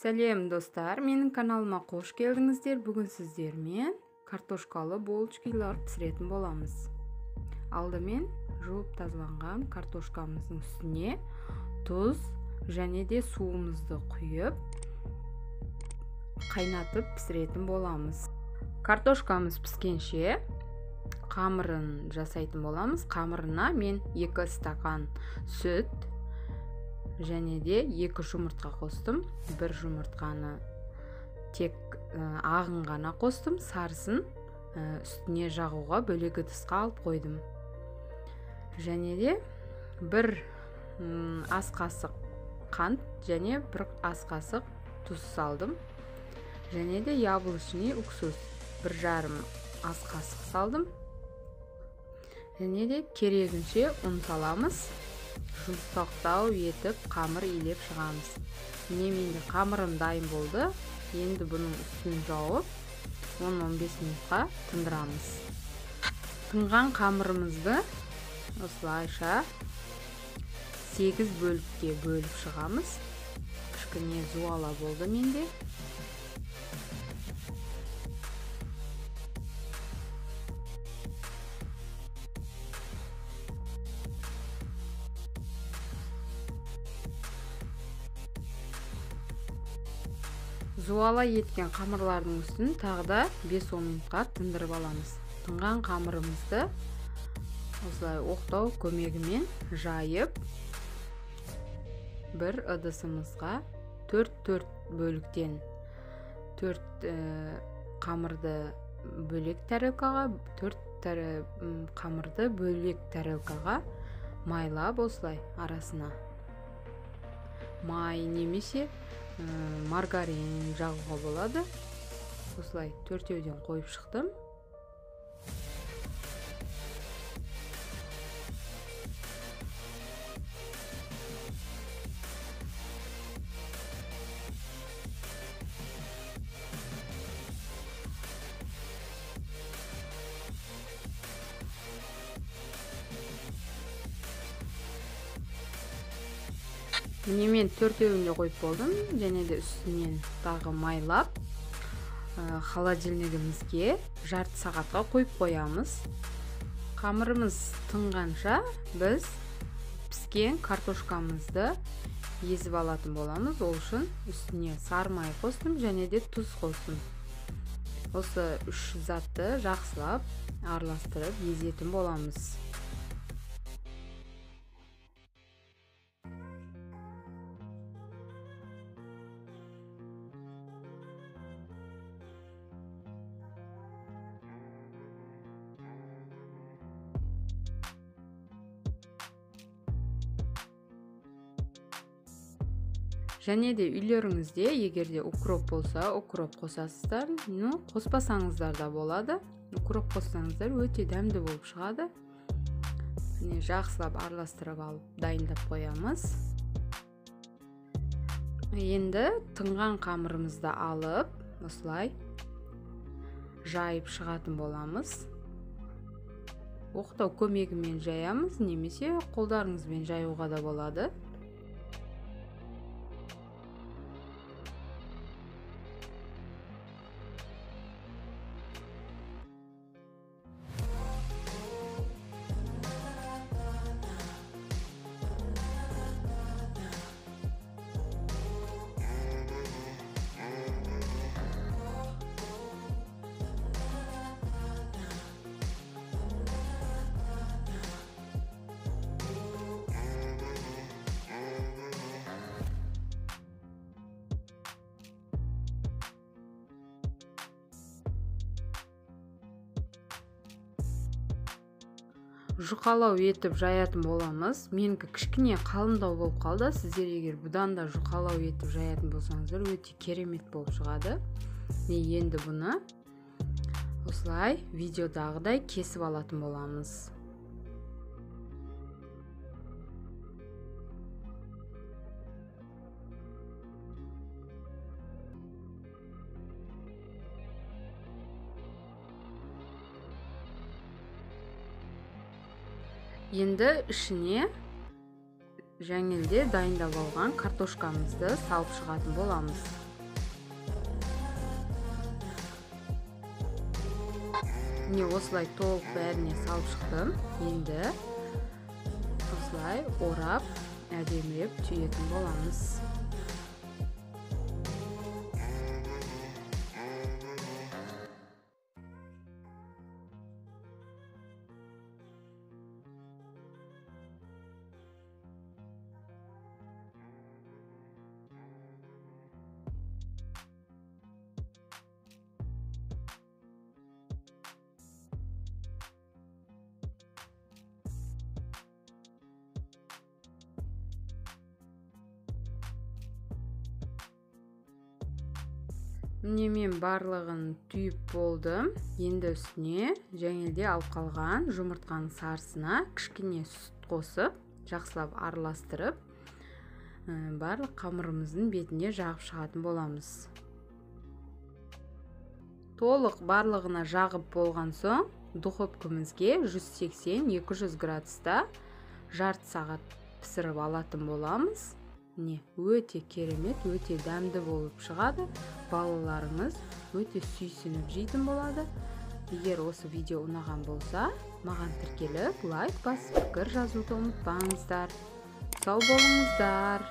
Сәлем достар, менің каналыма қош келдіңіздер. Бүгін сіздермен картошкалы булочкалар пісіретін боламыз. Алдымен жуып тазаланған картошкамыздың үстіне тұз және де суымызды құйып қайнатып пісіретін боламыз. Картошкамыз піскенше қамырын жасайтын боламыз. Қамырына мен 2 стакан сүт және де 2 жұмыртқа қостым. Бір жұмыртқаны тек ағын ғана қостым, сарысын үстіне жағуға бөлек ыдысқа алып қойдым. Және де 1 ас қасық қант және 1 ас қасық тұз салдым. Және де яблочный уксус 1,5 ас қасық салдым. Және де керегінше ұн саламыз. Жұмсақтау етіп қамыр илеп шығамыз. Менде қамырым дайын болды. Енді бұның үстін жауып 10-15 минутқа тындырамыз. Тынған қамырымызды осылайша 8 бөлікке бөліп шығамыз. Кішкене зуала болды менде. Зуала еткен қамырлардың үстін тағы да 5-10 минутқа тындырып аламыз. Тынған қамырымызды осылай оқтау көмегімен жайып бір ыдысымызға 4 бөліктен 4 қамырды бөлек тарелкаға, 4 қамырды бөлек тарелкаға майлап осылай арасына май немесе маргарин жағуға болады. Осылай 4-еуден қойып шықтым. Міне мен 4-еуінде қойып болдым. Және де үстінен тағы майлап холодильнигімізге жарты сағатқа қойып қоямыз. Қамырымыз тынғанша біз піскен картошкамызды езіп алатын боламыз. Ол үшін үстіне сары май қостым және де тұз қостым. Осы 3 затты жақсылап араластырып езетін боламыз. Және де үйлеріңізде егерде укроп болса, укроп қосасыздар, қоспасаңыздар да болады. Укроп қоссаңыздар өте дәмді болып шығады. Жақсылап араластырып алып дайындап қоямыз. Енді тынған қамырымызды алып, осылай жайып шығатын боламыз. Оқтау көмегімен жаямыз, немесе қолдарыңызбен жаюға да болады. Жұқалау етіп жаятын боламыз. Менікі кішкене қалыңдау болып қалды. Сіздер егер бұдан да жұқалау етіп жаятын болсаңыздар өте керемет болып шығады. Енді бұны осылай видеодағыдай кесіп алатын боламыз. Енді ішіне жаңелде дайындап алған картошкамызды салып шығатын боламыз. міне осылай толық бәріне салып шықтым. Енді осылай орап әдемілеп түйетін боламыз. Міне мен барлығын түйіп болдым. Енді үстіне жәңелде алып қалған жұмыртқаның сарысына кішкене сүт қосып, жақсылап араластырып, барлық қамырымыздың бетіне жағып шығатын боламыз. Толық барлығына жағып болған соң, духовкамызге 180-200 градуста жарты сағат пісіріп алатын боламыз. Өте керемет, өте дәмді болып шығады. Балаларыңыз өте сүйсініп жейтін болады. Егер осы видео ұнаған болса, маған тіркеліп, лайк басып, пікір жазуды ұмытпаңыздар. Сау болыңыздар.